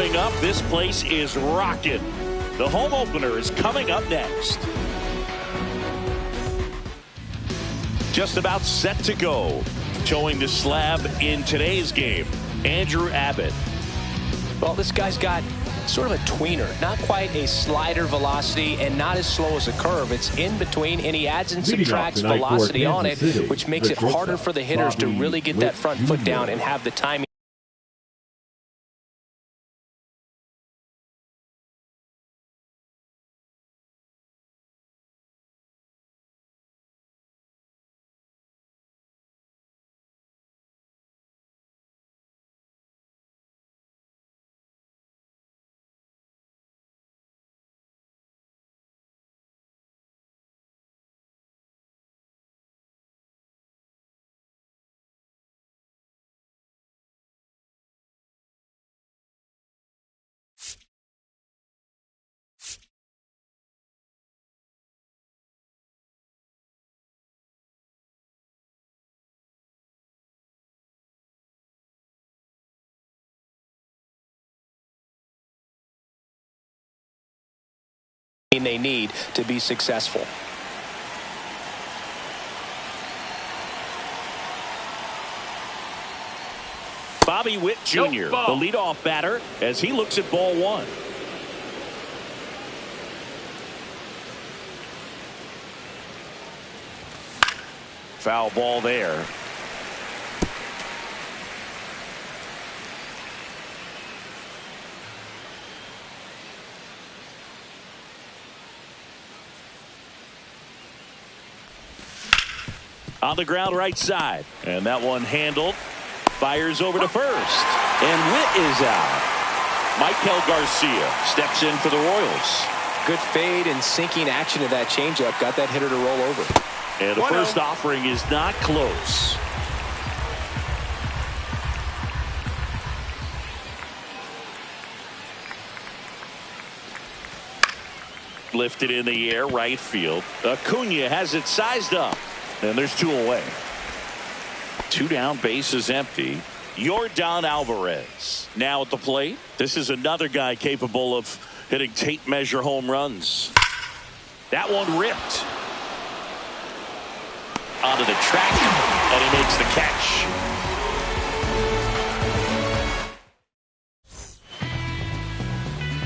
Warming up, this place is rocking. The home opener is coming up next. Just about set to go. Towing the slab in today's game, Andrew Abbott. Well, this guy's got sort of a tweener, not quite a slider velocity and not as slow as a curve. It's in between, and he adds and subtracts velocity on it, which makes it harder for the hitters to really get that front foot down and have the timing. They need to be successful. Bobby Witt Jr., the leadoff batter, as he looks at ball one. Foul ball there. On the ground right side. And that one handled. Fires over to first. And Witt is out. Michael Garcia steps in for the Royals. Good fade and sinking action of that changeup. Got that hitter to roll over. And the first offering is not close. Lifted in the air, right field. Acuna has it sized up. And there's two away. Two down, bases empty. Yordan Alvarez now at the plate. This is another guy capable of hitting tape measure home runs. That one ripped. Onto the track, and he makes the catch.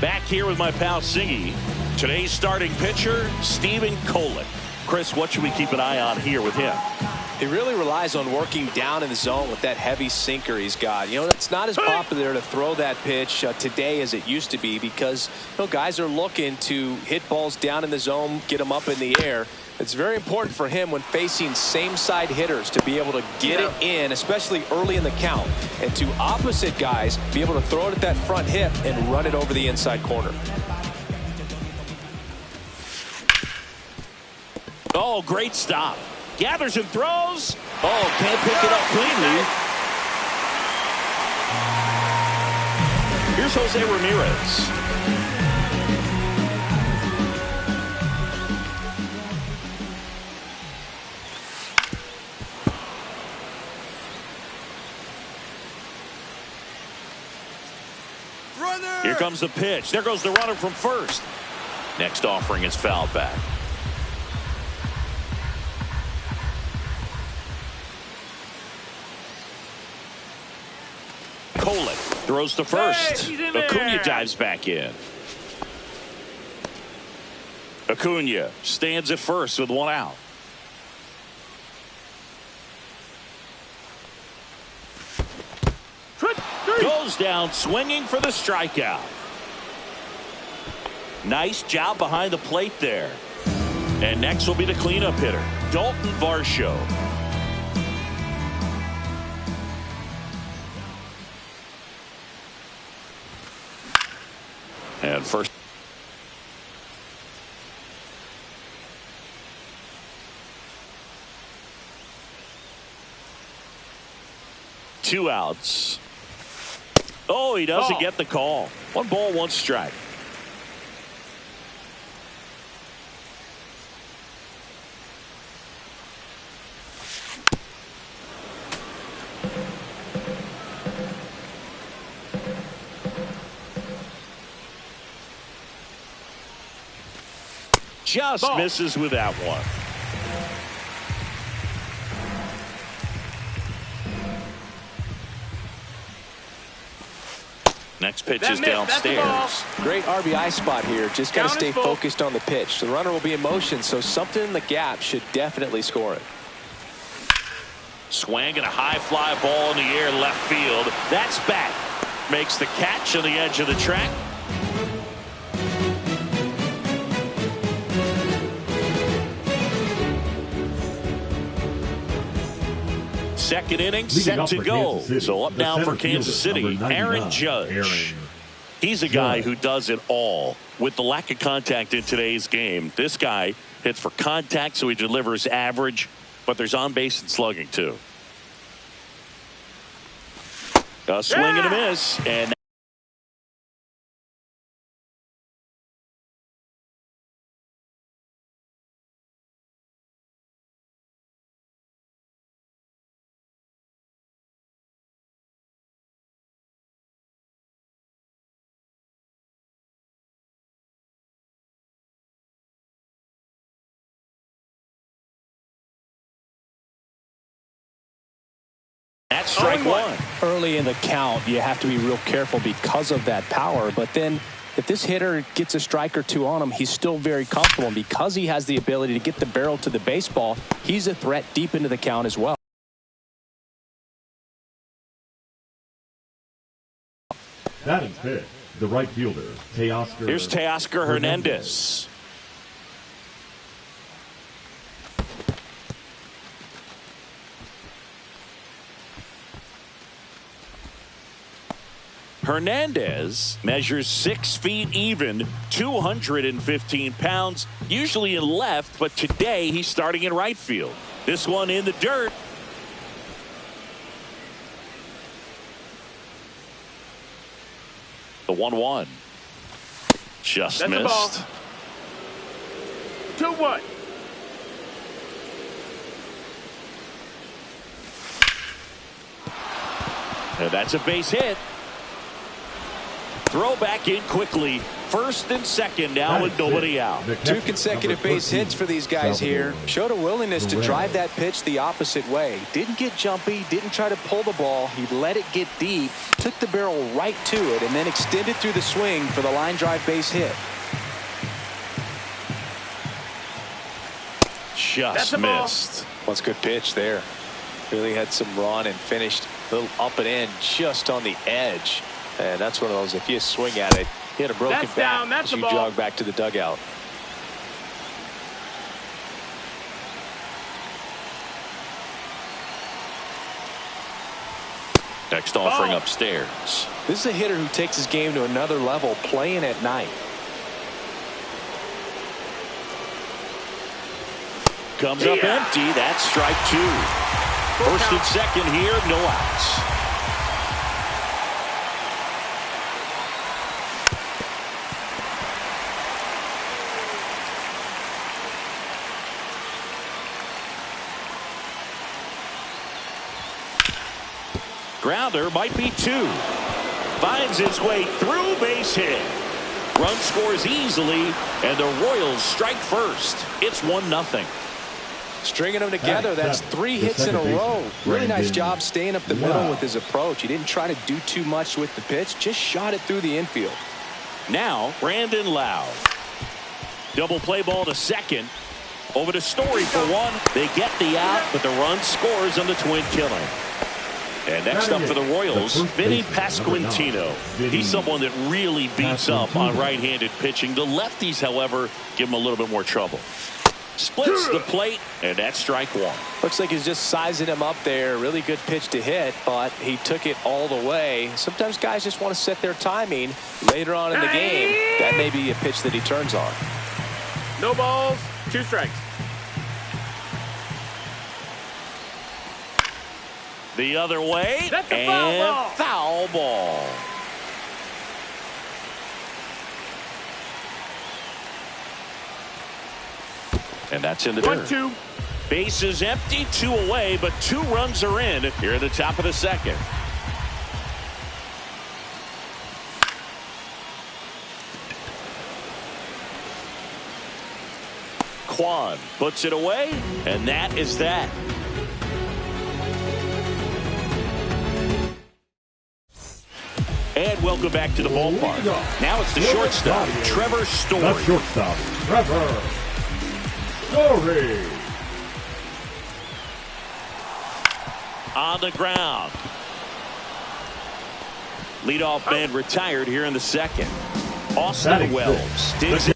Back here with my pal Singy. Today's starting pitcher, Stephen Kolek. Chris, what should we keep an eye on here with him? He really relies on working down in the zone with that heavy sinker he's got. You know, it's not as popular to throw that pitch today as it used to be because, you know, guys are looking to hit balls down in the zone, get them up in the air. It's very important for him when facing same side hitters to be able to get it in, especially early in the count, and to opposite guys be able to throw it at that front hip and run it over the inside corner. Oh, great stop. Gathers and throws. Oh, can't pick it up cleanly. Here's Jose Ramirez. Runner. Here comes the pitch. There goes the runner from first. Next offering is fouled back. Kolek throws to first. Hey, Acuna dives back in. Acuna stands at first with one out. Goes down swinging for the strikeout. Nice job behind the plate there. And next will be the cleanup hitter, Dalton Varsho. And first. Two outs. Oh, he doesn't get the call. 1 ball, 1 strike. just misses with that one. Next pitch is downstairs. Great RBI spot here. Just got to stay focused on the pitch. The runner will be in motion, so something in the gap should definitely score it. Swing and a high fly ball in the air left field. That's back. Makes the catch on the edge of the track. Second inning set to go. So up now for Kansas City, Aaron Judge. He's a guy who does it all. With the lack of contact in today's game, this guy hits for contact, so he delivers average, but there's on base and slugging too. A swing and a miss, and that's strike one. Early in the count, you have to be real careful because of that power. But then if this hitter gets a strike or two on him, he's still very comfortable. And because he has the ability to get the barrel to the baseball, he's a threat deep into the count as well. Batting fifth, the right fielder, Teoscar. Here's Teoscar Hernandez. Hernandez measures 6 feet even, 215 pounds, usually in left, but today he's starting in right field. This one in the dirt. The 1-1. Just That's missed. 2-1. And that's a base hit. Throw back in quickly. First and second now with nobody out. 2 consecutive base hits for these guys here. Showed a willingness to drive that pitch the opposite way. Didn't get jumpy, didn't try to pull the ball. He let it get deep, took the barrel right to it, and then extended through the swing for the line drive base hit. Just missed. What's a good pitch there. Really had some run and finished a little up and in just on the edge. And that's one of those, if you swing at it, hit a broken bat as you jog back to the dugout. Next offering upstairs. This is a hitter who takes his game to another level playing at night. Comes up empty. That's strike two. First and second here, no outs. Grounder might be two. Finds his way through, base hit. Run scores easily, and the Royals strike first. It's 1-0. Stringing them together, that's 3 hits in a row. Really nice job staying up the middle with his approach. He didn't try to do too much with the pitch, just shot it through the infield. Now, Brandon Lowe. Double play ball to second. Over to Story for one. They get the out, but the run scores on the twin killing. And next up for the Royals, Vinny Pasquantino. He's someone that really beats up on right-handed pitching. The lefties, however, give him a little bit more trouble. Splits the plate, and that's strike one. Looks like he's just sizing him up there. Really good pitch to hit, but he took it all the way. Sometimes guys just want to set their timing later on in the game. That may be a pitch that he turns on. No balls, 2 strikes. The other way, That's a and foul ball. And that's in the dirt. 1-2. Base is empty, 2 away, but 2 runs are in here at the top of the second. Kwan puts it away, and that is that. And welcome back to the ballpark. Now it's the shortstop, Trevor Story. The shortstop, Trevor Story. On the ground. Leadoff man retired here in the second. Austin Wells digs it.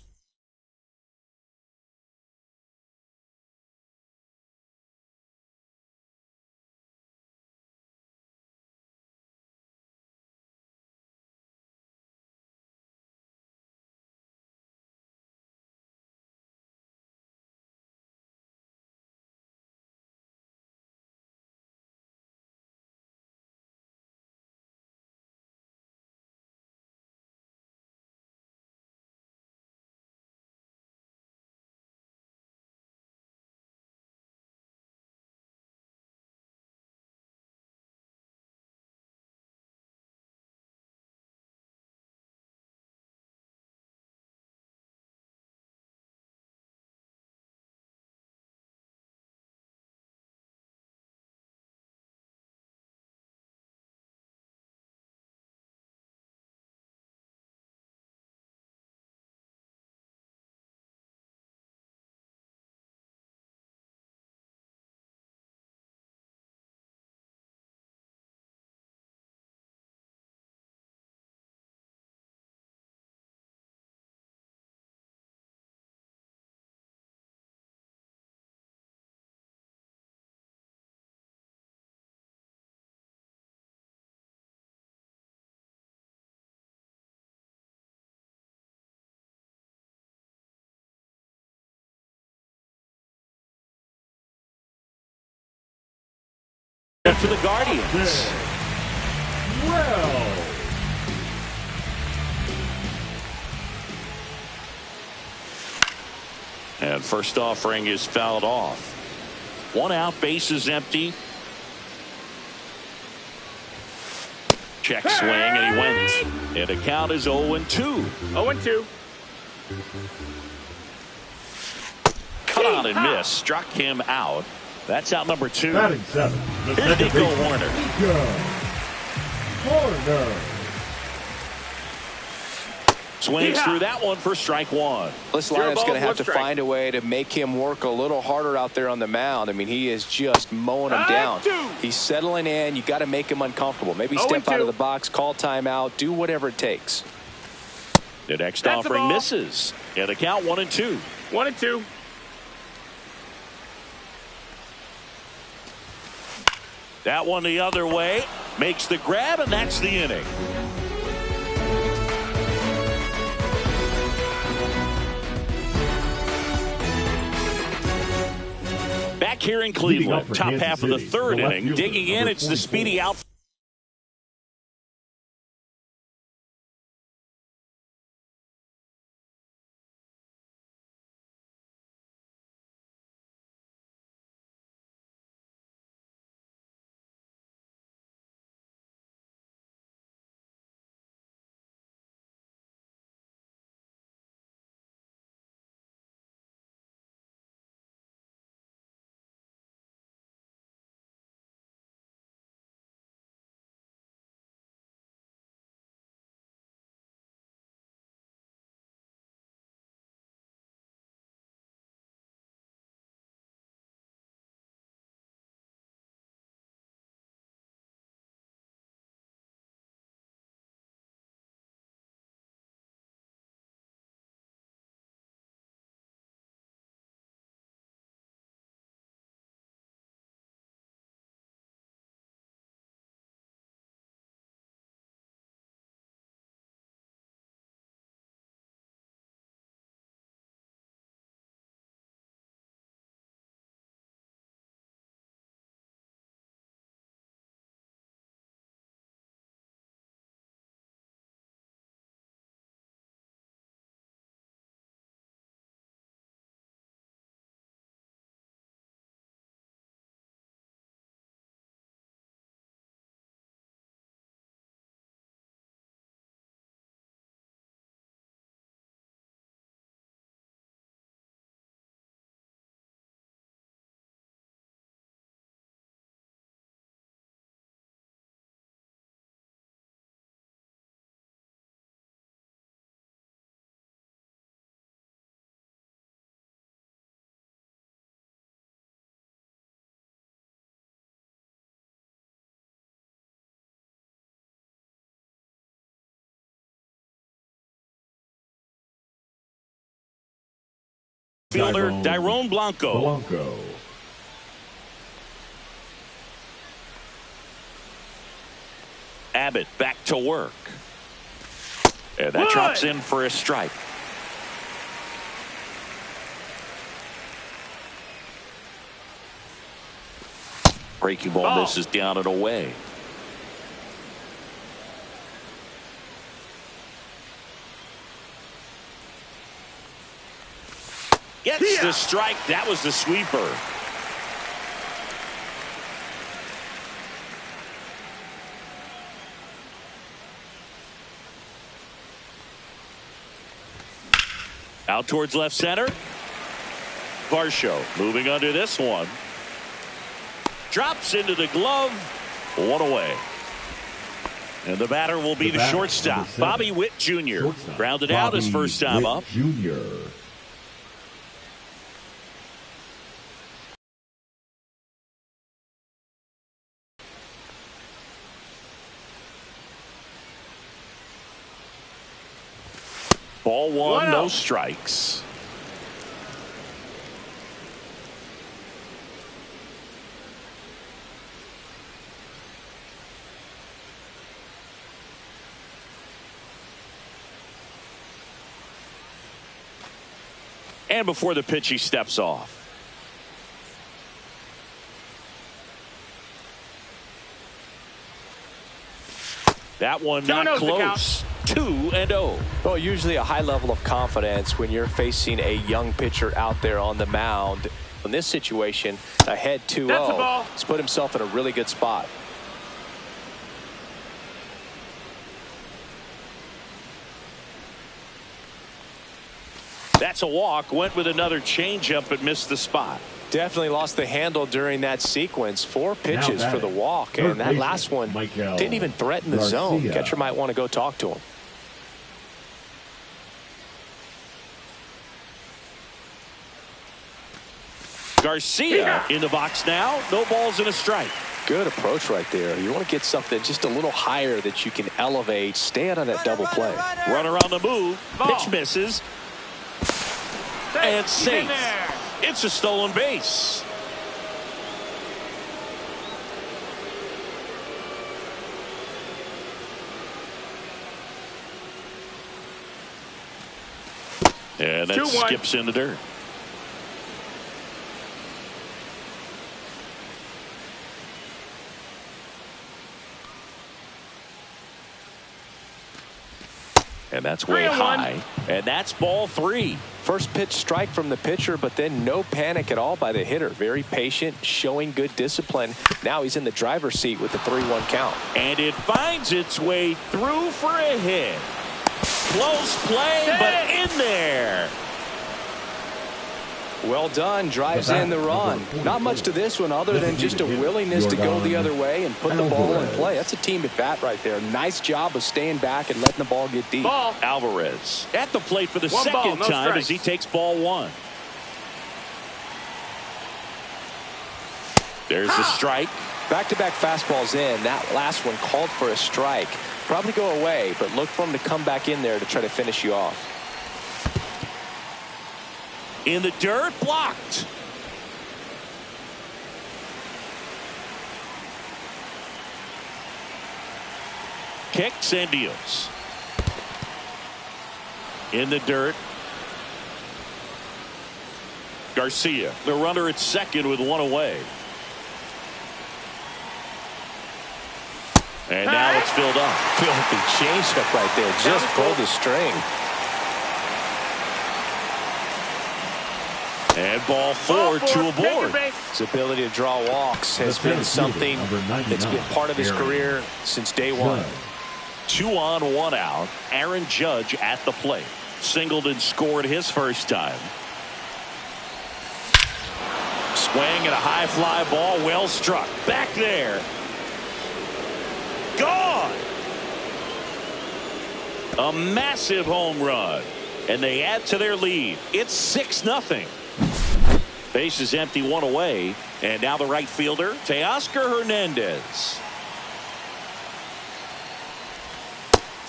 For the Guardians. Well. And first offering is fouled off. 1 out, bases empty. Check swing, and he went. And the count is 0-2. 0-2. Cut on and miss. Struck him out. That's out number 2. Batting 7. Here's Nico Hoerner. Hoerner. Swings through that one for strike 1. This lineup's going to have to find a way to make him work a little harder out there on the mound. I mean, he is just mowing them down. He's settling in. You got to make him uncomfortable. Maybe step out of the box, call timeout, do whatever it takes. The next offering misses. And the count 1-2. 1-2. That one the other way. Makes the grab, and that's the inning. Back here in Cleveland, top half of the third inning. Digging in, it's the speedy outfield. Fielder Dairon Blanco. Abbott back to work. And that drops in for a strike. Breaking ball misses down and away. Gets the strike. That was the sweeper. Out towards left center. Varsho moving under this one. Drops into the glove. One away. And the batter will be the shortstop, Bobby Witt Jr. Grounded out his first time up. Jr. Ball one, no strikes. And before the pitch, he steps off. That one not close. 2-0. Well, usually a high level of confidence when you're facing a young pitcher out there on the mound. In this situation, ahead 2-0. He's put himself in a really good spot. That's a walk. Went with another changeup but missed the spot. Definitely lost the handle during that sequence. 4 pitches for the walk, and that last one didn't even threaten the zone. Catcher might want to go talk to him. Garcia in the box now. No balls and a strike. Good approach right there. You want to get something just a little higher that you can elevate. Stay out of that double play. Runner on the move. Pitch misses. And safe. It's a stolen base. And that skips in the dirt. And that's way high. And that's ball 3. First pitch strike from the pitcher, but then no panic at all by the hitter. Very patient, showing good discipline. Now he's in the driver's seat with the 3-1 count. And it finds its way through for a hit. Close play, but in there. Well done. Drives in the run. Not much to this one other than just a willingness to go the other way and put the ball in play. That's a team at bat right there. Nice job of staying back and letting the ball get deep. Alvarez at the plate for the second time as he takes ball 1. There's the strike. Back-to-back fastballs in. That last one called for a strike. Probably go away, but look for him to come back in there to try to finish you off. In the dirt, blocked. Kicks and deals. In the dirt. Garcia, the runner at second with 1 away. And now it's filled up. Filthy changeup right there. Just pulled the string. And ball 4, 2 aboard. His ability to draw walks has been something that's been part of his career since day 1. 2 on, 1 out. Aaron Judge at the plate. Singled and scored his first time. Swing and a high fly ball, well struck. Back there. Gone. A massive home run. And they add to their lead. It's 6-0. Base is empty, 1 away. And now the right fielder, Teoscar Hernandez.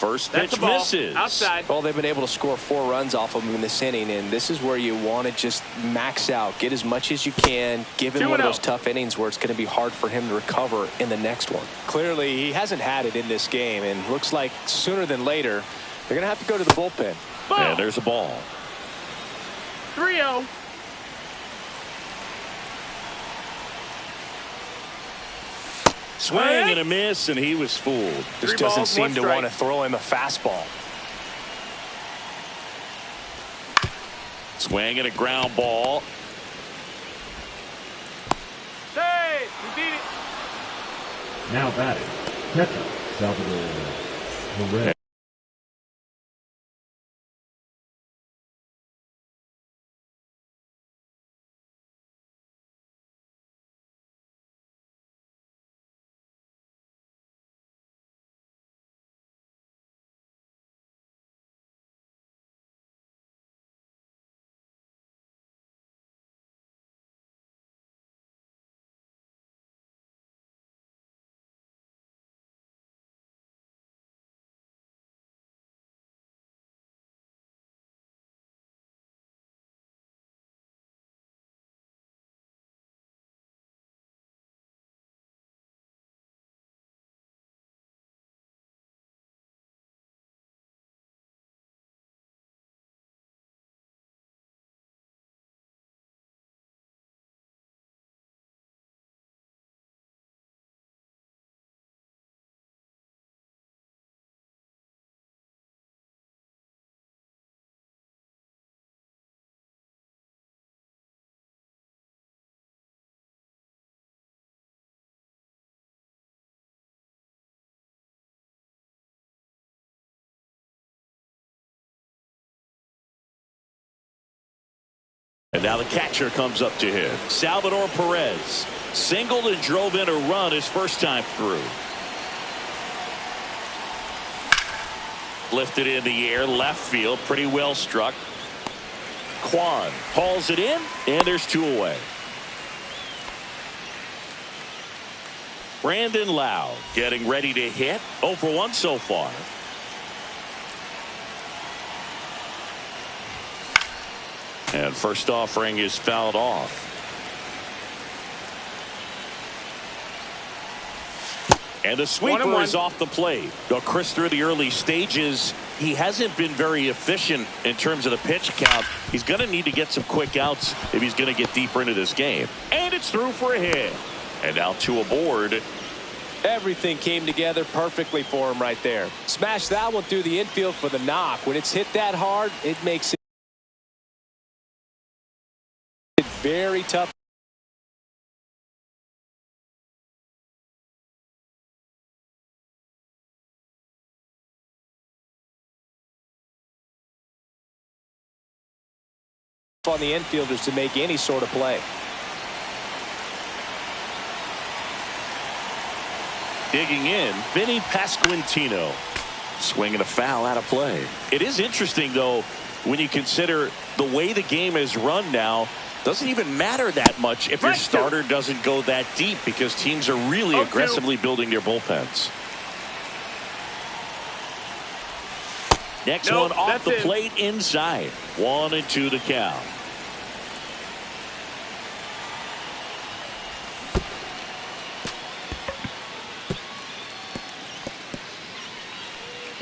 First That's pitch the ball. misses. Outside. Well, they've been able to score 4 runs off of him in this inning, and this is where you want to just max out, get as much as you can, give him one of those tough innings where it's going to be hard for him to recover in the next one. Clearly, he hasn't had it in this game, and looks like sooner than later, they're going to have to go to the bullpen. Ball. And there's a ball. 3-0. Swing and a miss, and he was fooled. Just doesn't seem to want to throw him a fastball. Swing and a ground ball. Hey, we beat it. Now batting, catcher, Salvador Perez. And now the catcher comes up to him. Salvador Perez singled and drove in a run his first time through. Lifted in the air, left field, pretty well struck. Kwan hauls it in, and there's 2 away. Brandon Lowe getting ready to hit. 0 for 1 so far. And first offering is fouled off. And the sweeper is off the plate. Now, Chris, through the early stages, he hasn't been very efficient in terms of the pitch count. He's going to need to get some quick outs if he's going to get deeper into this game. And it's through for a hit. And now 2 aboard. Everything came together perfectly for him right there. Smash that one through the infield for the knock. When it's hit that hard, it makes it very tough. On the infielders to make any sort of play. Digging in, Vinny Pasquantino. Swinging a foul out of play. It is interesting, though, when you consider the way the game is run now. Doesn't even matter that much if your starter doesn't go that deep, because teams are really aggressively building their bullpens. Next one off the plate inside. 1-2 the count.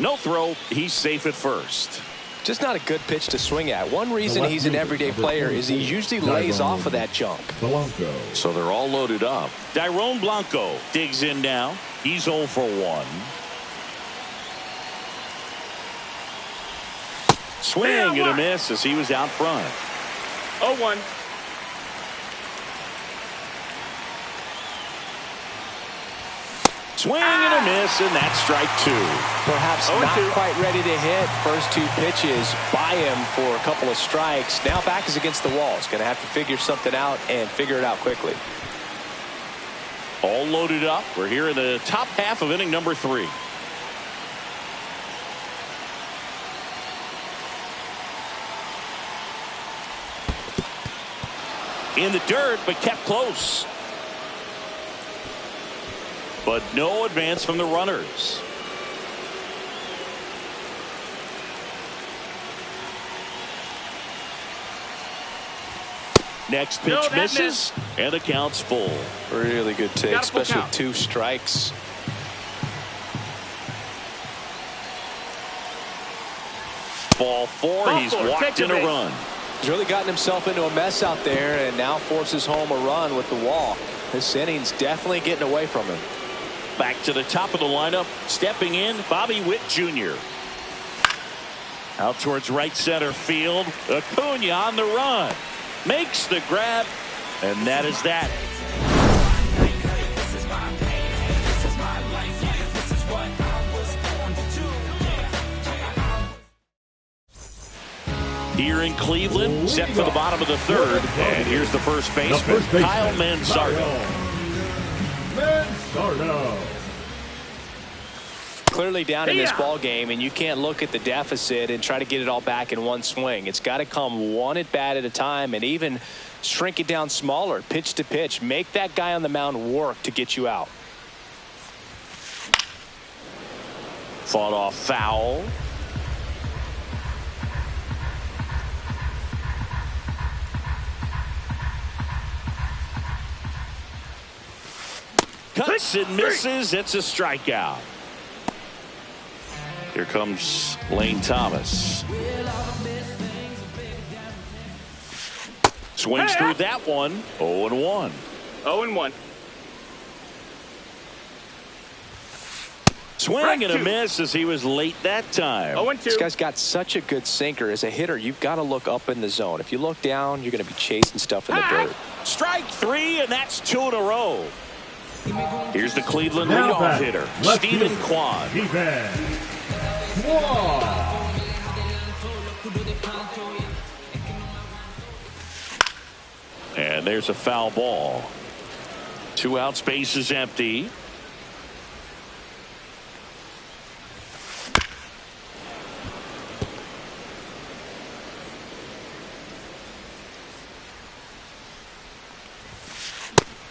No throw. He's safe at first. Just not a good pitch to swing at. One reason he's an everyday player is he usually lays off of that junk. Blanco. So they're all loaded up. Dairon Blanco digs in now. He's 0 for 1. Swing and a miss as he was out front. 0-1. Swing and a miss, and that's strike 2. Perhaps not quite ready to hit. First 2 pitches by him for a couple of strikes. Now back is against the wall. He's going to have to figure something out and figure it out quickly. All loaded up. We're here in the top half of inning number 3. In the dirt, but kept close. But no advance from the runners. Next pitch No, that misses, and the count's full. Really good take, Got a full especially count. 2 strikes. Ball 4. Ball He's 4, walked take the in a base. run. He's really gotten himself into a mess out there and now forces home a run with the walk. This inning's definitely getting away from him. Back to the top of the lineup, stepping in, Bobby Witt Jr. Out towards right center field. Acuna on the run. Makes the grab, and that is that. Here in Cleveland, set for the bottom of the third. And here's the first baseman, Kyle Manzardo. Clearly down in this ball game, and you can't look at the deficit and try to get it all back in one swing. It's got to come one at bat at a time, and even shrink it down smaller, pitch to pitch. Make that guy on the mound work to get you out. Fought off foul. Cuts and misses. It's a strikeout. Here comes Lane Thomas. Swings through that one. 0-1. 0-1. Swing and a miss as he was late that time. 0-2. This guy's got such a good sinker. As a hitter, you've got to look up in the zone. If you look down, you're going to be chasing stuff in the dirt. Strike 3, and that's 2 in a row. Here's the Cleveland Now leadoff back, hitter, left Stephen fielder, Kwan. Stephen Kwan. And there's a foul ball. 2 outs, base is empty.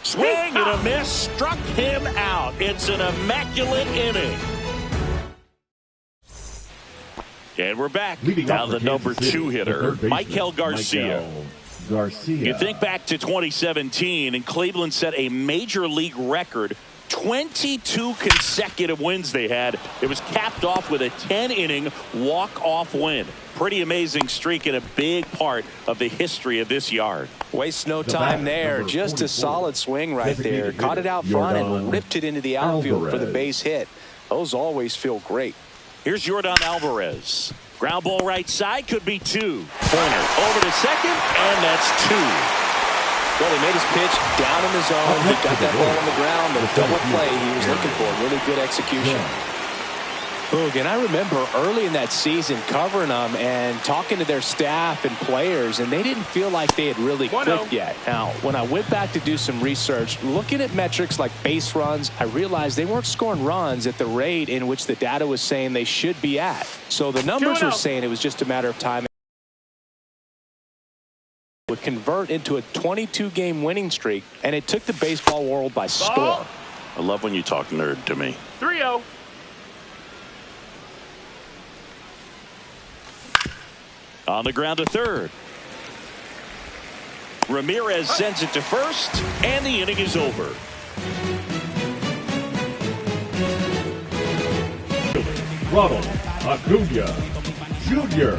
Swing and a miss, struck him out. It's an immaculate inning. And we're back. Leading Now off the for number Kansas City, 2 the hitter, third baseman, Michael Garcia. Michael Garcia. You think back to 2017, and Cleveland set a major league record. 22 consecutive wins they had. It was capped off with a 10-inning walk-off win. Pretty amazing streak and a big part of the history of this yard. Waste no The time batter, there. number Just a 44, solid swing right there. designated Caught it hitter, out front and Yordan ripped it into the outfield for the Alvarez. base hit. Those always feel great. Here's Yordan Alvarez. Ground ball right side, could be 2. Pointer over to second, and that's 2. Well, he made his pitch down in the zone. He got that ball on the ground. The double play he was looking for. Really good execution. Boog, and I remember early in that season covering them and talking to their staff and players, and they didn't feel like they had really clicked yet. Now, when I went back to do some research, looking at metrics like base runs, I realized they weren't scoring runs at the rate in which the data was saying they should be at. So the numbers were saying it was just a matter of time. Would convert into a 22-game winning streak, and it took the baseball world by storm. I love when you talk nerd to me. 3-0. On the ground to third. Ramirez sends it to first, and the inning is over. Ronald Acuna Jr.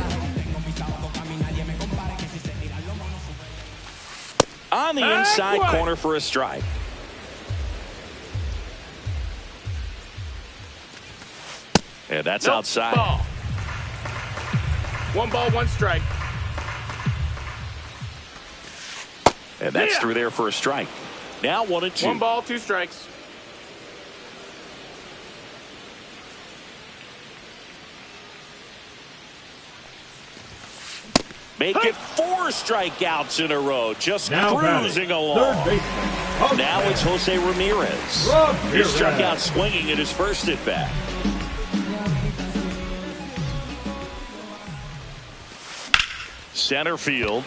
On the inside corner for a strike. And that's outside. Ball. 1 ball, 1 strike. And that's through there for a strike. Now 1-2. 1 ball, 2 strikes. Make it 4 strikeouts in a row. Just Now cruising batting, along. third baseman, Now it's Jose Ramirez. He struck out swinging at his first at bat. Center field.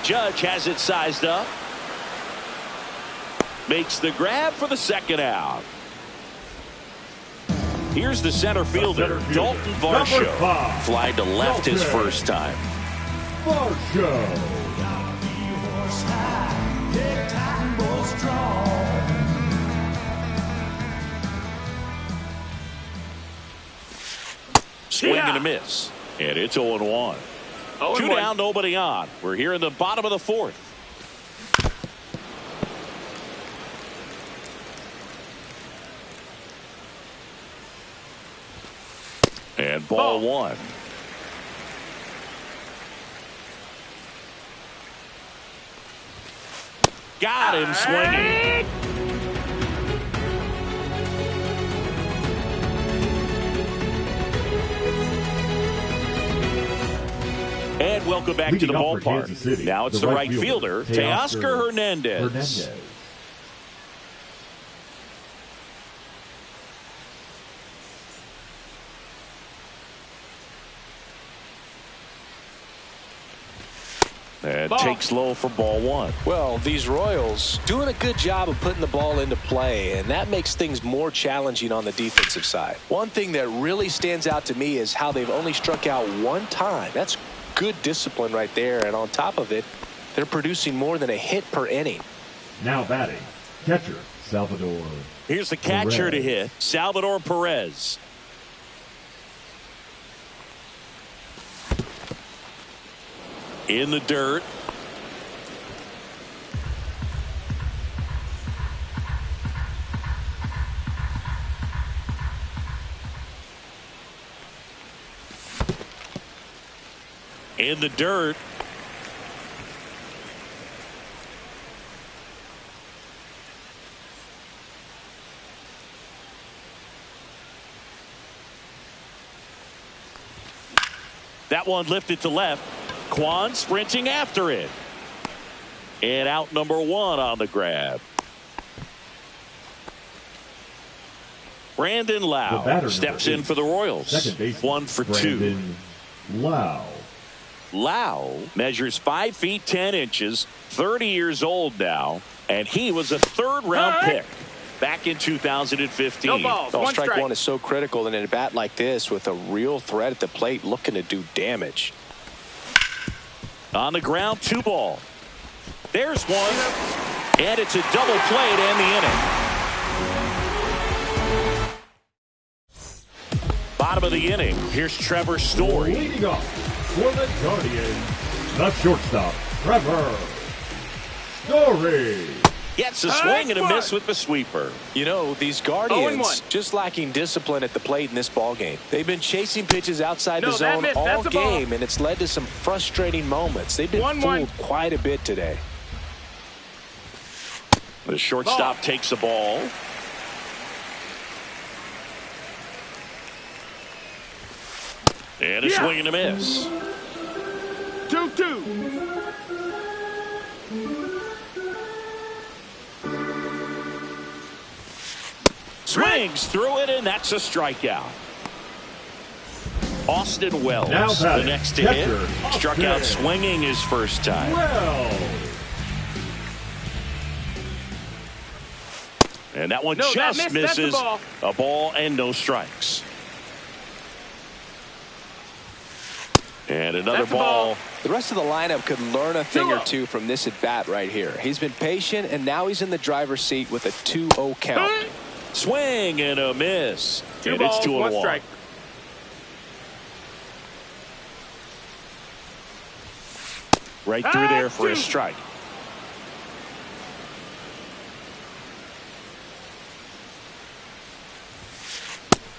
Judge has it sized up. Makes the grab for the second out. Here's the center fielder, Dalton Varsho. 5, Fly to left his first time. Varsho. Swing and a miss. And it's 0-1. 2 down, nobody on. We're here in the bottom of the fourth. And ball one. Got him swinging. And welcome back to the ballpark. City, now it's the right fielder, Teoscar Hernandez. And takes low for ball one. Well, these Royals doing a good job of putting the ball into play, and that makes things more challenging on the defensive side. One thing that really stands out to me is how they've only struck out one time. That's good discipline right there, and on top of it, they're producing more than a hit per inning. Now batting, catcher, Salvador. Here's the catcher to hit, Salvador Perez. In the dirt. In the dirt. That one lifted to left. Kwan sprinting after it. And out number one on the grab. Brandon Lau steps in for the Royals. 1 for 2. Lau. Lau measures 5 feet 10 inches, 30 years old now, and he was a third-round pick back in 2015. No balls. Well, One strike one is so critical in a bat like this with a real threat at the plate looking to do damage. On the ground, 2 ball. There's one, and it's a double play to end the inning. Bottom of the inning, here's Trevor Story. Leading off for the Guardians, the shortstop, Trevor Story. Gets a swing and a miss with the sweeper. You know, these Guardians just lacking discipline at the plate in this ballgame. They've been chasing pitches outside the zone all game, and it's led to some frustrating moments. They've been fooled quite a bit today. The shortstop takes the ball. And a swing and a miss. 2-2. Swings through it, and that's a strikeout. Austin Wells, the next to hit, struck out swinging his first time. And that one just misses. A ball and no strikes. And another ball. The rest of the lineup could learn a thing or two from this at bat right here. He's been patient, and now he's in the driver's seat with a 2-0 count. Swing and a miss. 2 and balls, it's 2-1. 1 strike. Right through there for a strike.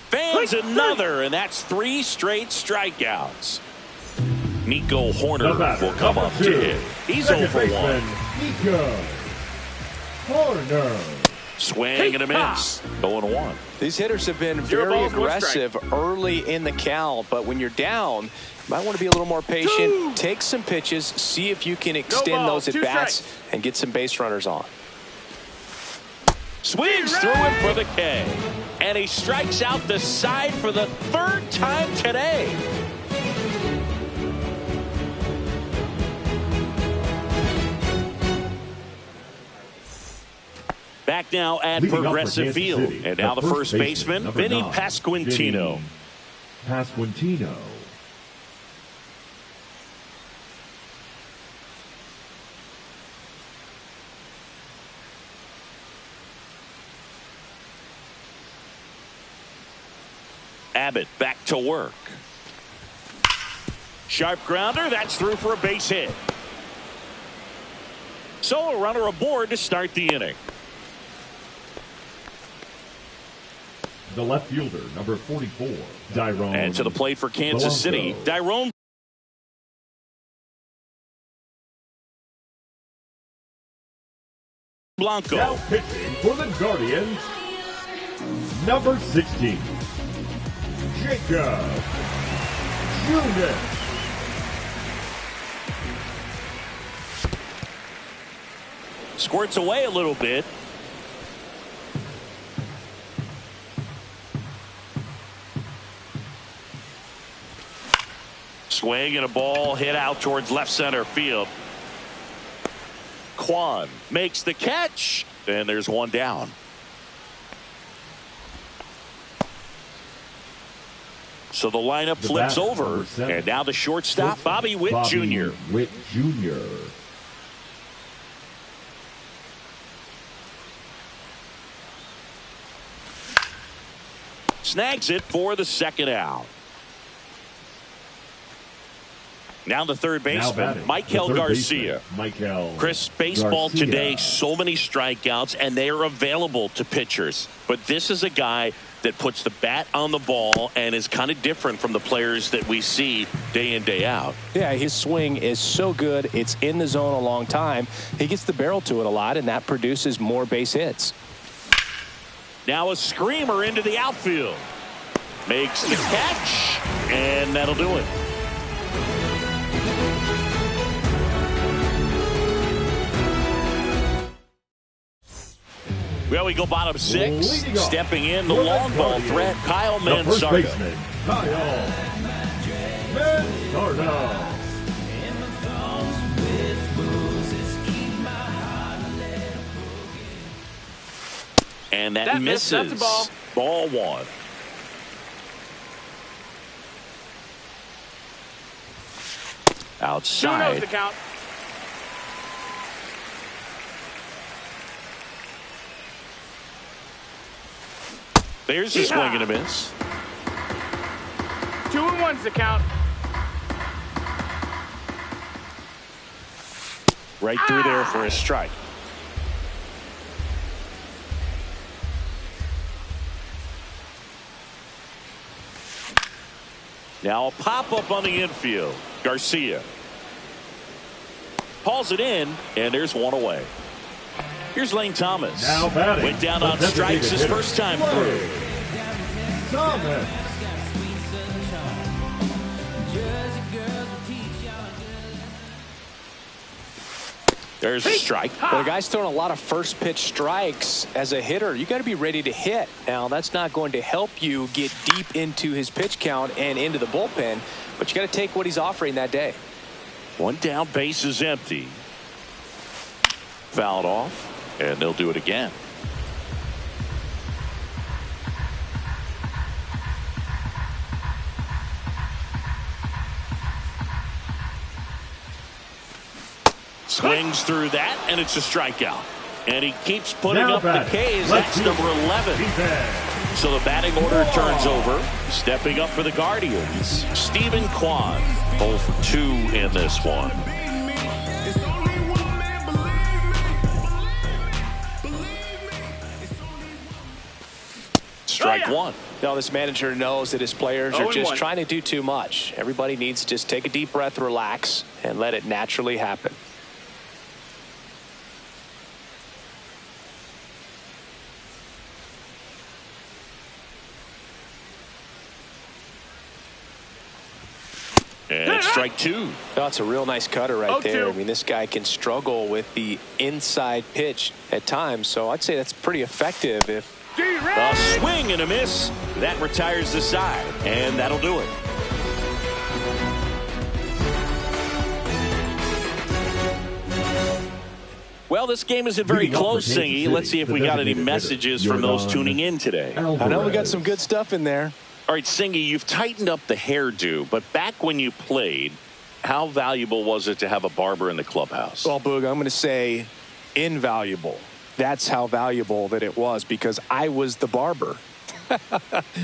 Fans another, and that's 3 straight strikeouts. Nico Hoerner will come up to hit. He's 0 for 1. Nico Hoerner. Swing and a miss. 0-1. These hitters have been very aggressive early in the count, but when you're down, you might want to be a little more patient. Take some pitches, see if you can extend those at bats and get some base runners on. Swings through it for the K. And he strikes out the side for the 3rd time today. Back now at Progressive Field. And now the first baseman, Vinny Pasquantino. Pasquantino. Abbott back to work. Sharp grounder. That's through for a base hit. So a runner aboard to start the inning. The left fielder, number 44, Dyrone. And to the plate for Kansas City, Dyrone Blanco. Now pitching for the Guardians, number 16, Jacob Junis. Squirts away a little bit. Swing and a ball hit out towards left center field. Kwan makes the catch, and there's one down. So the lineup flips over, and now the shortstop, Bobby Witt Jr. Witt Jr. Snags it for the second out. Now the third baseman, Maikel Garcia. Chris, baseball today, so many strikeouts, and they are available to pitchers. But this is a guy that puts the bat on the ball and is kind of different from the players that we see day in, day out. Yeah, his swing is so good. It's in the zone a long time. He gets the barrel to it a lot, and that produces more base hits. Now a screamer into the outfield. Makes the catch, and that'll do it. Well, we go bottom six. Stepping in the long ball threat, Kyle Manzardo. Kyle Manzardo. And that misses. That's a ball. Ball one. Outside. 2-0 the count. There's a swing and a miss. 2-1's the count. Right through there for a strike. Now a pop-up on the infield. Garcia hauls it in, and there's one away. Here's Lane Thomas. Now batting. Went down on strikes his first time through. Thomas. There's a strike. Well, the guy's throwing a lot of first pitch strikes. As a hitter, you got to be ready to hit. Now, that's not going to help you get deep into his pitch count and into the bullpen, but you got to take what he's offering that day. One down, base is empty. Fouled off, and they'll do it again. Swings through that, and it's a strikeout. And he keeps putting Now up the Ks. That's number 11. So the batting order turns over. Stepping up for the Guardians, Stephen Kwan. 0 for 2 in this one. Strike one. Now, this manager knows that his players are just 0-1. trying to do too much. Everybody needs to just take a deep breath, relax, and let it naturally happen. And strike two. That's a real nice cutter right 0-2. there. I mean, this guy can struggle with the inside pitch at times, so I'd say that's pretty effective. If A swing and a miss. That retires the side, and that'll do it. Well, this game isn't very close, Singy. Let's see if we got any messages from those tuning in today. I know we got some good stuff in there. All right, Singy, you've tightened up the hairdo, but back when you played, how valuable was it to have a barber in the clubhouse? Well, Boog, I'm going to say invaluable. That's how valuable that it was, because I was the barber.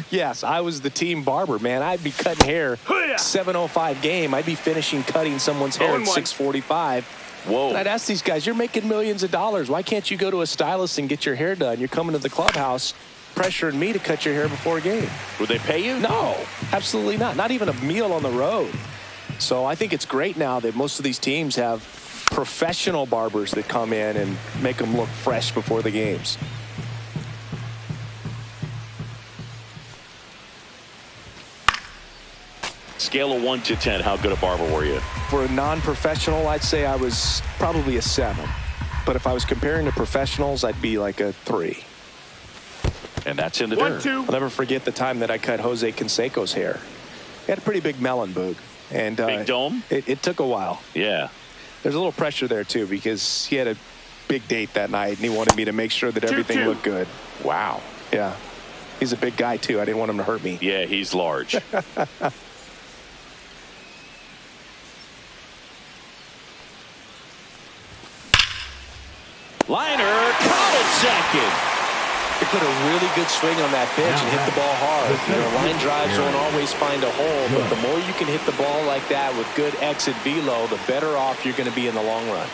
Yes, I was the team barber, man. I'd be cutting hair 7:05 game. I'd be finishing cutting someone's hair at 6:45. Whoa. And I'd ask these guys, you're making millions of dollars. Why can't you go to a stylist and get your hair done? You're coming to the clubhouse pressuring me to cut your hair before a game. Would they pay you? No, absolutely not. Not even a meal on the road. So I think it's great now that most of these teams have professional barbers that come in and make them look fresh before the games. Scale of 1 to 10, how good a barber were you? For a non-professional, I'd say I was probably a 7. But if I was comparing to professionals, I'd be like a 3. And that's in the 1, dirt. 2. I'll never forget the time that I cut Jose Canseco's hair. He had a pretty big melon, Boog. And Big dome? It took a while. Yeah. There's a little pressure there, too, because he had a big date that night, and he wanted me to make sure that everything 2-2. looked good. Wow. Yeah. He's a big guy, too. I didn't want him to hurt me. Yeah, he's large. Liner, caught it second. He put a really good swing on that pitch and hit the ball hard. You know, line drives don't always find a hole, but the more you can hit the ball like that with good exit velo, the better off you're going to be in the long run.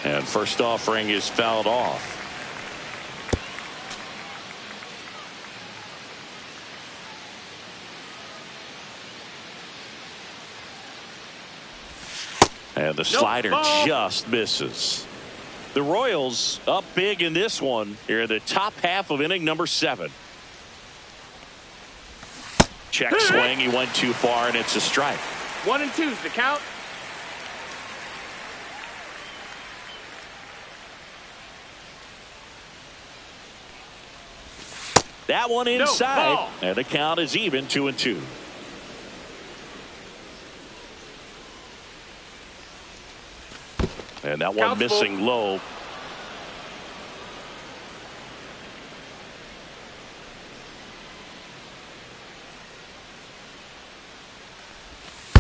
And first offering is fouled off. And the slider just misses. The Royals up big in this one here in the top half of inning number 7. Check swing. He went too far, and it's a strike. 1 and 2's the count. That one inside, ball. and the count is even 2-2. And that one missing low.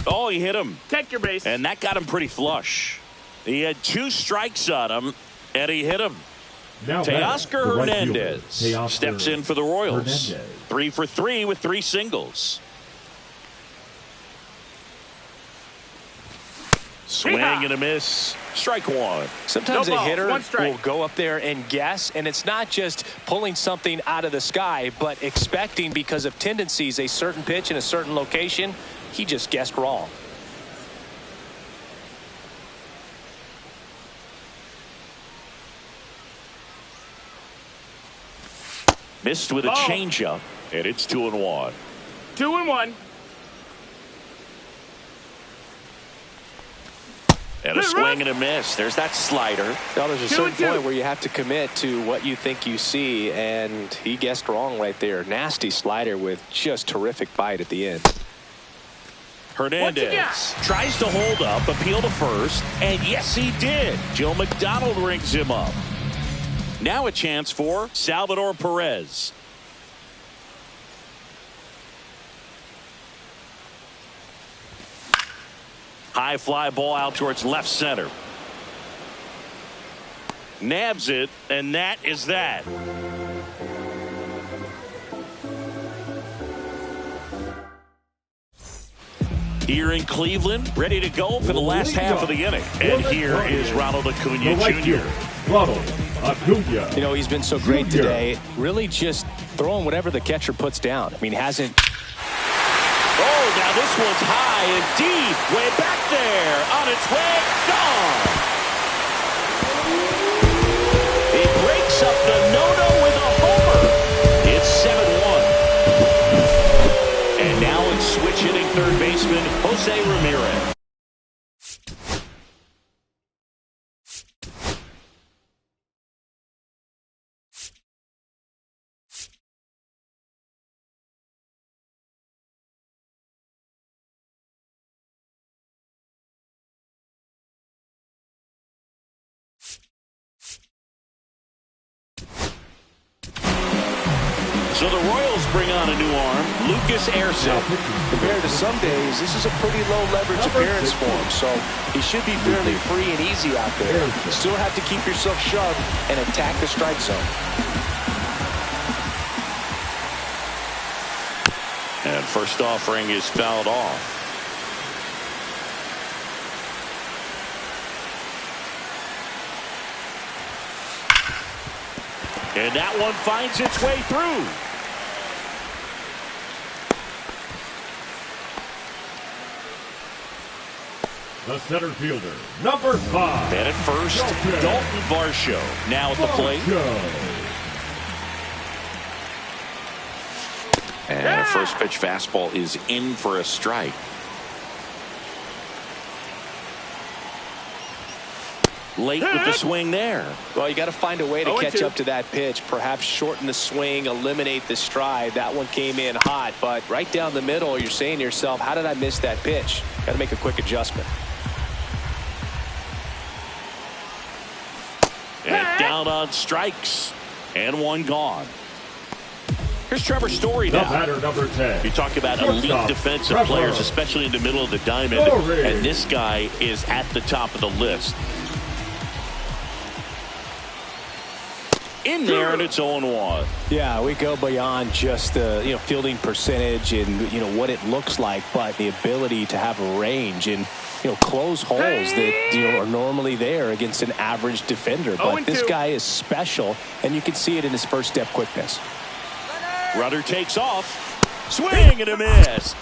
Oh, he hit him. Take your base. And that got him pretty flush. He had 2 strikes on him, and he hit him. Now Teoscar right Hernandez Teoscar steps in for the Royals. Hernandez. 3 for 3 with 3 singles. Swing and a miss. Strike 1. Sometimes No a balls, hitter 1 strike. will go up there and guess, and it's not just pulling something out of the sky, but expecting because of tendencies a certain pitch in a certain location. He just guessed wrong. Missed with a changeup, and it's 2-1. 2 and 1. And a swing and a miss. There's that slider. Now, there's a 2 certain and 2. point where you have to commit to what you think you see, and he guessed wrong right there. Nasty slider with just terrific bite at the end. Hernandez tries to hold up, appeal to first, and yes, he did. Joe McDonald rings him up. Now a chance for Salvador Perez. High fly ball out towards left center. Nabs it, and that is that. Here in Cleveland, ready to go for the last half of the inning. And here is Ronald Acuna Jr. Ronald Acuna. You know, he's been so great today. Really just throwing whatever the catcher puts down. I mean, hasn't. Oh, now this one's high and deep. Way back there. On its way. Gone. He breaks up the no-no with a homer. It's 7-1. And now it's switch hitting third baseman Jose Ramirez. So the Royals bring on a new arm, Lucas Erceg. Compared to some days, this is a pretty low leverage appearance for him, so he should be fairly free and easy out there. You still have to keep yourself sharp and attack the strike zone. And first offering is fouled off. And that one finds its way through. The center fielder, number 5. And at first, Dalton Varsho now at the plate. And a first pitch fastball is in for a strike. Late with the swing there. Well, you got to find a way to catch up to that pitch. Perhaps shorten the swing, eliminate the stride. That one came in hot, but right down the middle, you're saying to yourself, how did I miss that pitch? Got to make a quick adjustment. And down on strikes. And one gone. Here's Trevor Story now. The batter, number 10. You talk about elite defensive players, especially in the middle of the diamond. And this guy is at the top of the list. In there, and it's 0-1. Yeah, we go beyond just the fielding percentage and what it looks like, but the ability to have a range and close holes that are normally there against an average defender. But this guy is special, and you can see it in his first step quickness. Rudder takes off. Swing and a miss.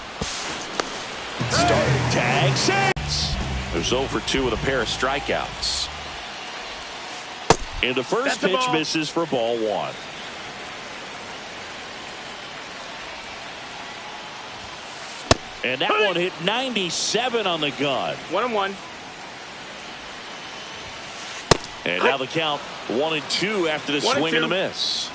Start tag 6. There's 0 for 2 with a pair of strikeouts. And the first pitch misses for ball 1. And that one hit 97 on the gun. 1-1. And now the count 1-2 after the swing and a miss.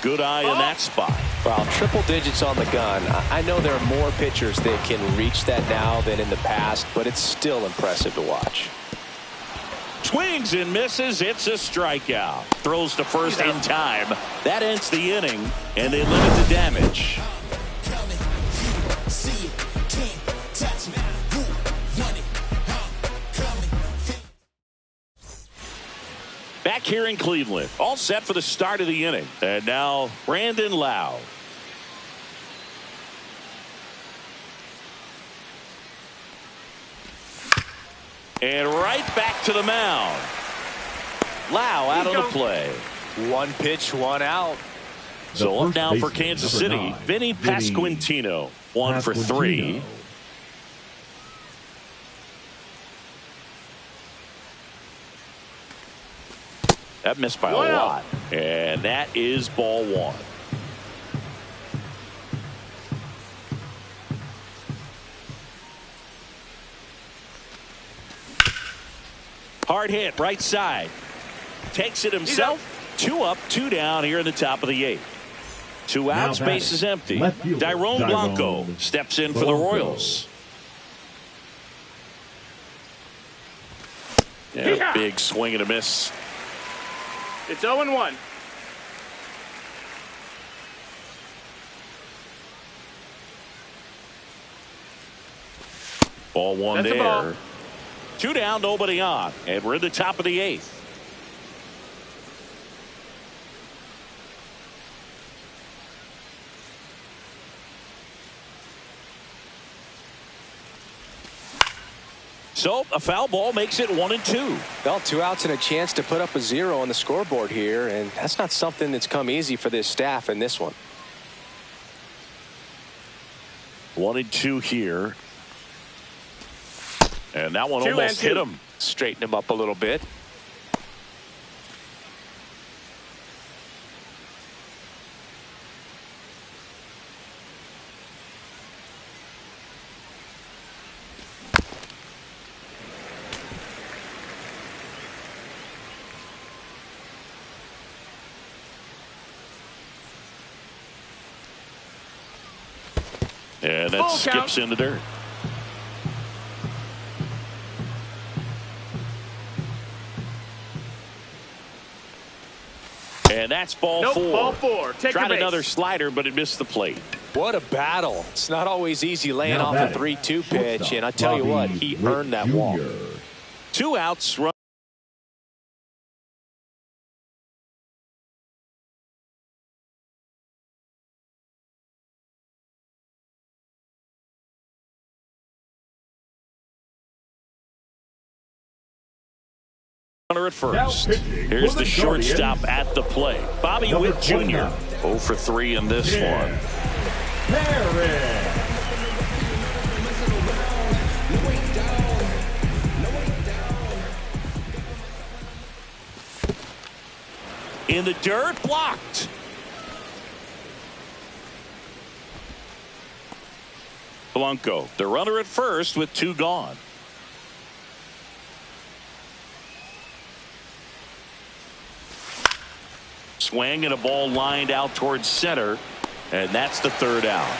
Good eye in that spot. Well, triple digits on the gun. I know there are more pitchers that can reach that now than in the past, but it's still impressive to watch. Swings and misses. It's a strikeout. Throws to first in time. That ends the inning, and they limit the damage. Back here in Cleveland, all set for the start of the inning. And now Brandon Lowe. And right back to the mound. Lowe out on the play. One pitch, one out. So up now for Kansas City, Vinny Pasquantino. 1 for 3. That missed by a lot. And that is ball 1. Hard hit, right side. Takes it himself. 2 up, 2 down here in the top of the 8th. 2 outs, base is empty. Dairon Blanco steps in for the Royals. Yeah, big swing and a miss. It's 0-1. Ball 1 That's there. a ball. 2 down, nobody on. And we're in the top of the 8th. So a foul ball makes it 1-2. Well, 2 outs and a chance to put up a 0 on the scoreboard here, and that's not something that's come easy for this staff in this one. 1-2 here. And that one almost hit him. Straighten him up a little bit. And that skips in the dirt. that's ball Nope, 4. ball 4. Take Tried your base. another slider, but it missed the plate. What a battle. It's not always easy laying Now off a batting, 3-2 pitch, shortstop, and I tell you what, Bobby he Witt earned that Jr. walk. 2 outs. Run. Runner at first. Here's the shortstop at the plate. Bobby Witt Jr. 0 for 3 in this one. Parrish. In the dirt, blocked. Blanco, the runner at first with 2 gone. Swing and a ball lined out towards center, and that's the 3rd out.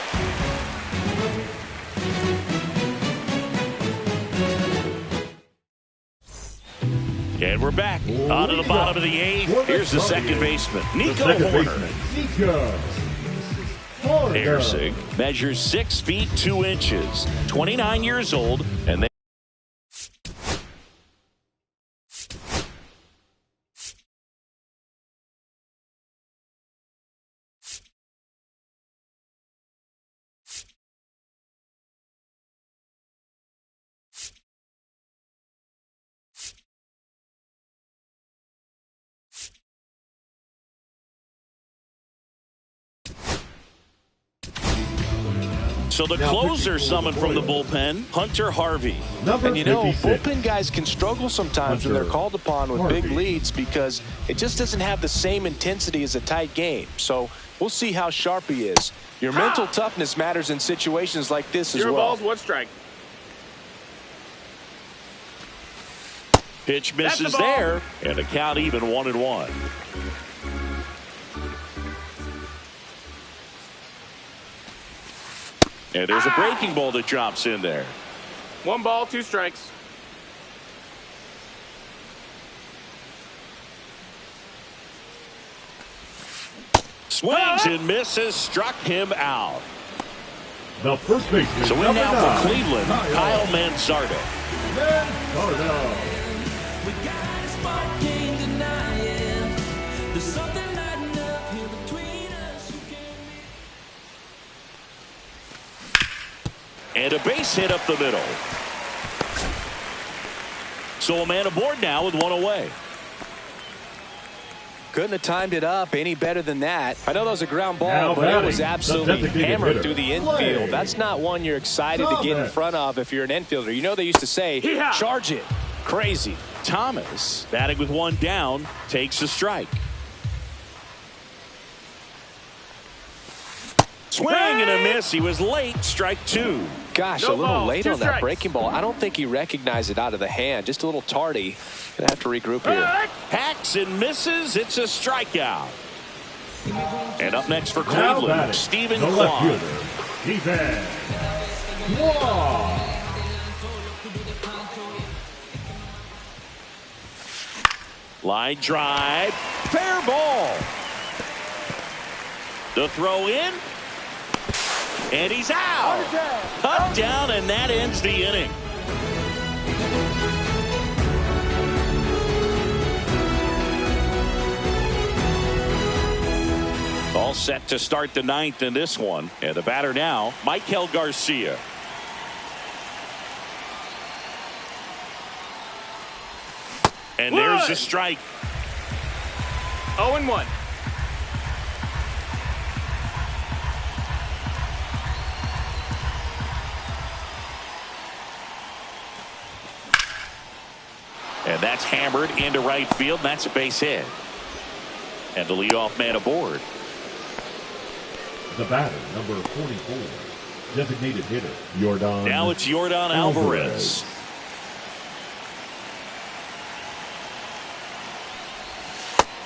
And we're back on to the bottom of the 8th. Here's the second baseman, Nico Hoerner. Ersig measures 6 feet 2 inches, 29 years old, and they so the closer summoned from the bullpen, Hunter Harvey. And you know, bullpen guys can struggle sometimes when they're called upon with big leads because it just doesn't have the same intensity as a tight game. So we'll see how sharp he is. Your mental toughness matters in situations like this as well. 0 balls, 1 strike. Pitch That's misses the ball. there, and a count even 1-1. And there's a breaking ball that drops in there. 1 ball, 2 strikes. Swings and misses, struck him out. The first baseman. So in now for Cleveland, Kyle Manzardo. And a base hit up the middle. So a man aboard now with 1 away. Couldn't have timed it up any better than that. I know that was a ground ball, Now but it batting, was the absolutely designated hammered hitter. through the Play. infield. That's not one you're excited to get in front of if you're an infielder. You know they used to say, Yeehaw. charge it. Crazy. Thomas, batting with 1 down, takes a strike. Swing and a miss. He was late. Strike 2. Gosh, No a little balls, late 2 on that strikes. breaking ball. I don't think he recognized it out of the hand. Just a little tardy. Gonna have to regroup here. Hacks and misses. It's a strikeout. And up next for Now Cleveland, batting, Stephen the left Kwan. fielder, Stephen Kwan. Line drive. Fair ball. The throw in. And he's out. Cut down, and that ends the inning. All set to start the 9th in this one. And the batter now, Michael Garcia. And there's a strike. 0-1. And that's hammered into right field, and that's a base hit. And the leadoff man aboard. The batter, number 44, designated hitter, Yordan. Now it's Yordan Alvarez.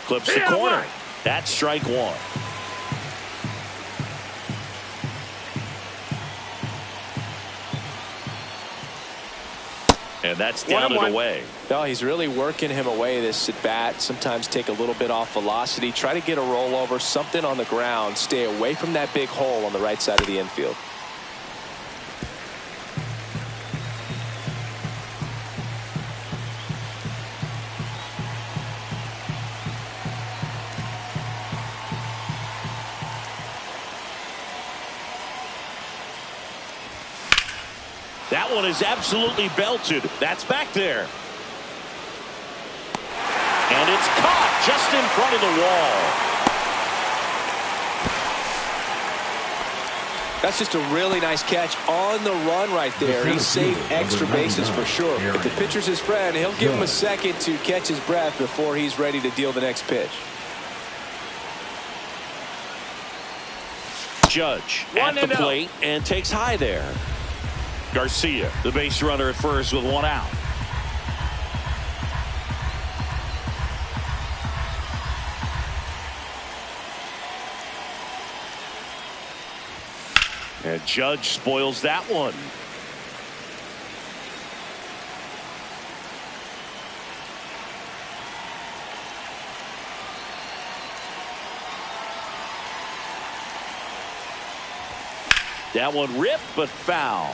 Clips the corner. That's strike 1. And that's down and away. No, he's really working him away this at bat. Sometimes take a little bit off velocity. Try to get a rollover, something on the ground. Stay away from that big hole on the right side of the infield. That one is absolutely belted. That's back there. And it's caught just in front of the wall. That's just a really nice catch on the run right there. He saved extra bases for sure. If the pitcher's his friend, he'll give him a second to catch his breath before he's ready to deal the next pitch. Judge at the plate and takes high there. Garcia, the base runner at first with one out. And Judge spoils that one. That one ripped but foul.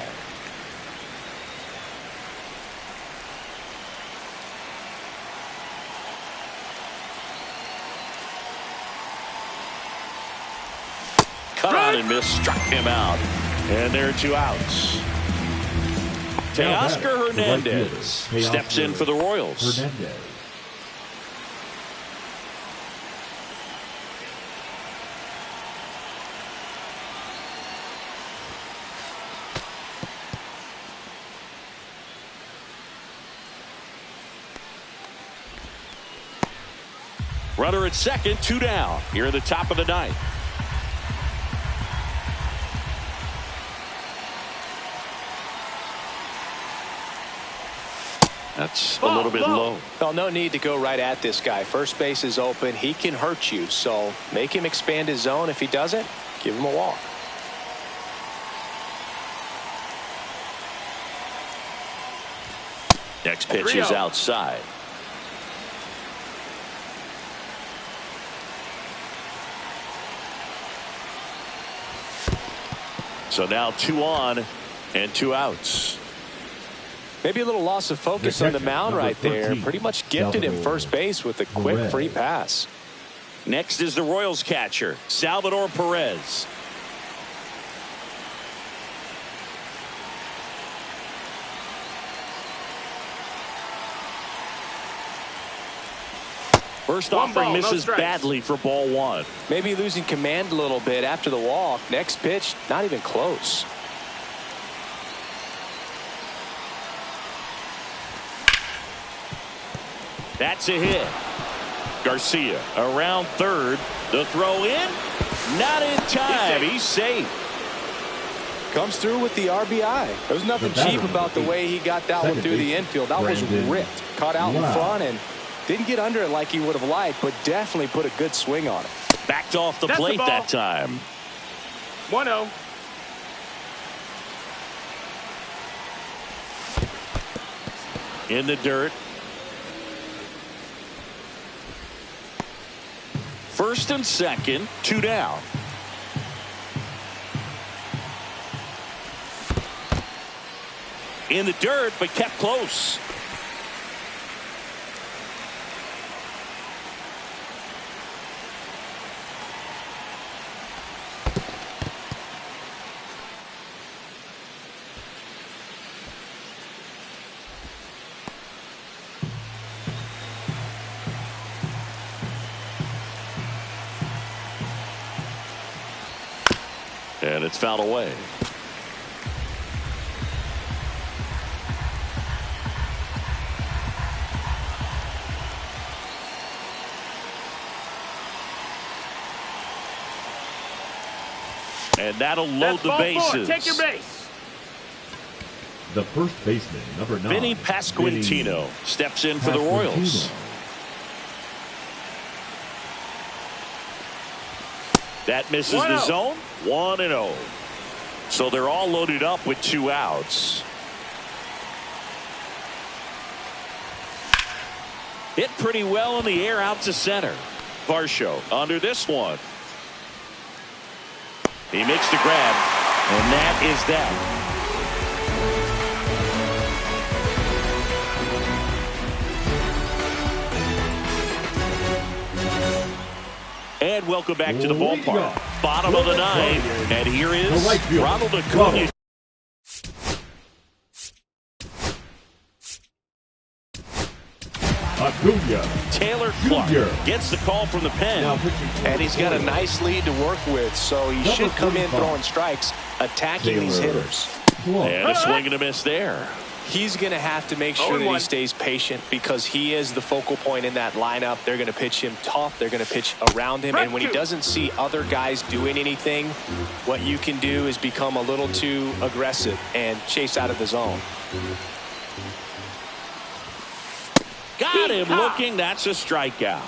Cut on and miss, struck him out. And there are two outs. Teoscar Hernandez steps in for the Royals. Runner at second, two down. Here at the top of the ninth. That's a little bit low. Well, no need to go right at this guy. First base is open. He can hurt you. So make him expand his zone. If he doesn't, give him a walk. Next pitch is outside. So now 2 on and 2 outs. Maybe a little loss of focus on the mound right there. Pretty much gifted him first base with a quick free pass. Next is the Royals catcher, Salvador Perez. First offering misses badly for ball 1. Maybe losing command a little bit after the walk. Next pitch, not even close. That's a hit. Garcia around third. The throw in. Not in time. He's safe. Comes through with the RBI. There was nothing cheap about the way he got that one through the infield. That was ripped. Caught out in front and didn't get under it like he would have liked, but definitely put a good swing on it. Backed off the plate that time. 1-0. In the dirt. First and second, 2 down. In the dirt, but kept close. And it's fouled away. And that'll load the bases. Take your base. The first baseman, number 9. Vinny Pasquantino steps in for the Royals. That misses the zone. 1-0. So they're all loaded up with 2 outs. Hit pretty well in the air out to center. Varsho under this one. He makes the grab, and that is that. And welcome back to the ballpark. Bottom of the ninth, and here is Ronald Acuna. Taylor Clark gets the call from the pen. And he's got a nice lead to work with, so he should come in throwing strikes, attacking these hitters. And a swing and a miss there. He's going to have to make sure that he stays patient because he is the focal point in that lineup. They're going to pitch him tough. They're going to pitch around him. And when he doesn't see other guys doing anything, what you can do is become a little too aggressive and chase out of the zone. Got him looking. That's a strikeout.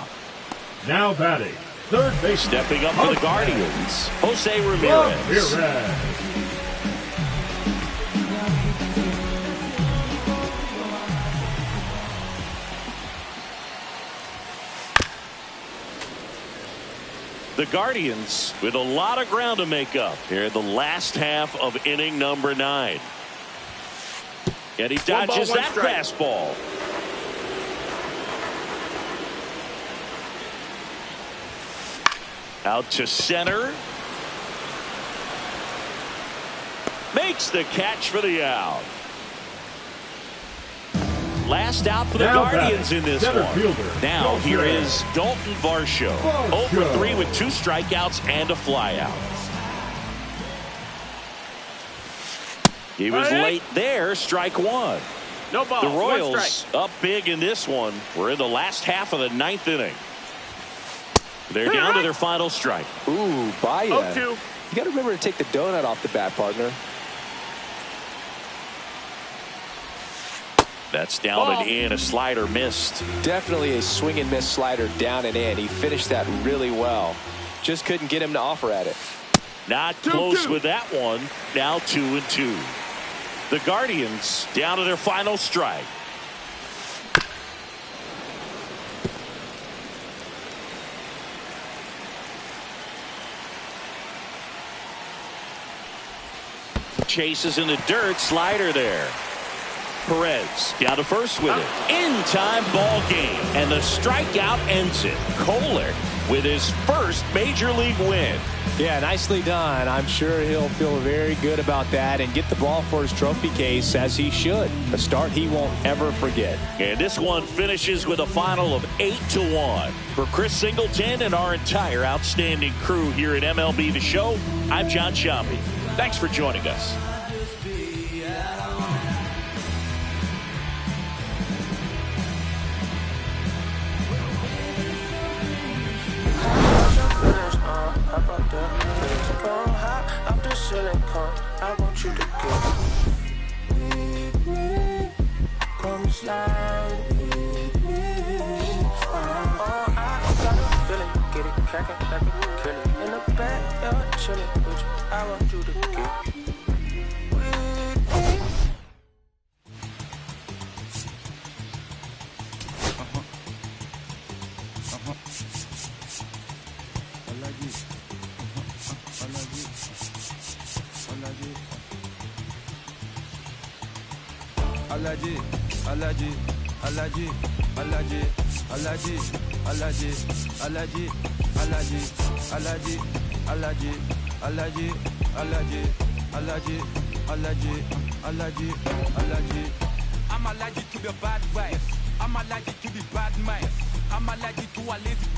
Now batting, third base. Stepping up for the Guardians, Jose Ramirez. The Guardians with a lot of ground to make up here in the last half of inning number 9. And he dodges that fastball. Out to center. Makes the catch for the out. Last out for the Guardians in this one. Now here is Dalton Varsho. 0 for 3 with 2 strikeouts and a flyout. He was late there. Strike 1. No ball. The Royals up big in this one. We're in the last half of the 9th inning. They're down to their final strike. Ooh, Baez. 0-2. You got to remember to take the donut off the bat, partner. That's down and in. A slider missed. Definitely a swing and miss slider down and in. He finished that really well. Just couldn't get him to offer at it. Not close with that one. Now 2-2. The Guardians down to their final strike. Chases in the dirt. Slider there. Perez down to first with it. In time ball game. And the strikeout ends it. Kohler with his first major league win. Yeah, nicely done. I'm sure he'll feel very good about that and get the ball for his trophy case, as he should. A start he won't ever forget. And this one finishes with a final of 8-1. For Chris Singleton and our entire outstanding crew here at MLB The Show, I'm John Sciambi. Thanks for joining us. I want you to get with me. Come slide with me. I got a feeling, get it cracking like a killer. In the bed, chilling with you. I want you to get with me. Alaji, Alaji, Alaji, Alaji, Alaji, Alaji, Alaji, Alaji, Alaji, Alaji, Alaji, Alaji, Alaji, Alaji, Alaji, Alaji. I'm allergic to the bad vibes. I'm allergic to the bad minds. I'm allergic to a lazy.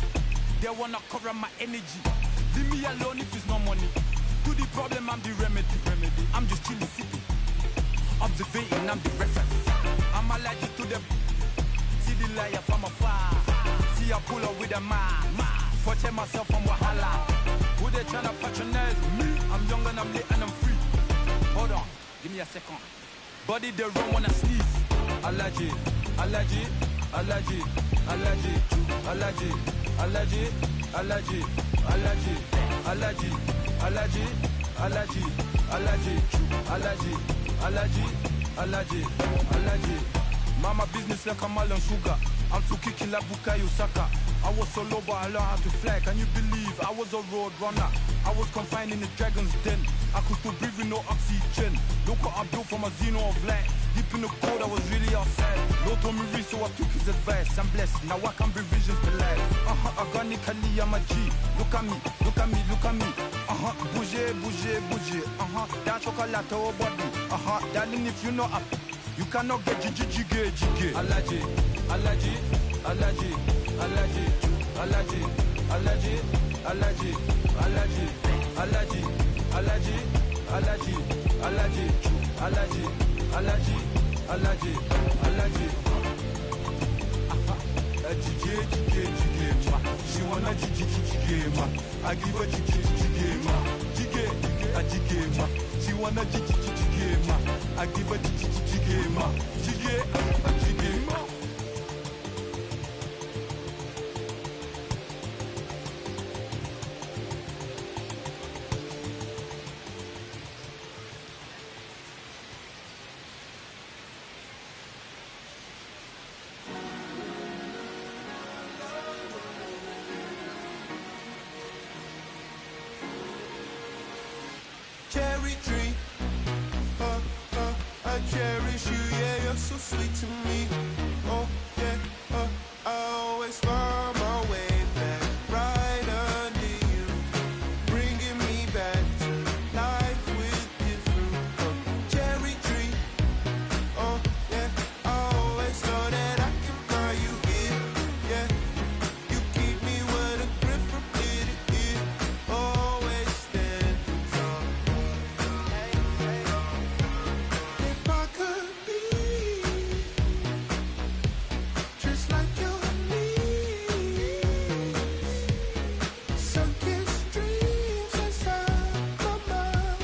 They wanna cover my energy. Leave me alone if it's no money. To the problem, I'm the remedy. I'm just chilling city. Observating, I'm the reference. I'm allergic to them. See the liar from afar. See I pull up with a man. Protect myself from Wahala. Who they tryna patronize me? I'm young and I'm lit and I'm free. Hold on, give me a second. Body they run when I sneeze. Allergy, allergy, allergy, allergy, allergy, allergy, allergy, allergy, allergy, allergy, allergy, allergy, allergy, allergy, allergy, allergy. Mama business like a melon sugar. I'm still kicking like Bukayo Saka. I was so low, but I learned how to fly. Can you believe I was a road runner? I was confined in the dragon's den. I could still breathe with no oxygen. Look what I built from a xeno of light. Deep in the cold, I was really outside. Lord told me read, so I took his advice. I'm blessed, now I can bring visions to life. Organically, I'm a G. Look at me, look at me, look at me. Bouger, bouger, bouger. That chocolate or body. Darling, if you know up, you cannot get jiggy. Allergy, allergy, allergy, allergy, allergy, allergy, allergy, allergy, allergy, allergy, allergy, allergy, allergy, allergy, allergy, allergy. Jiggy, she wanna jiggy, I give her jiggy, she wanna jiggy, I give her jiggy. Cherry tree, I cherish you, yeah, you're so sweet to me. Oh,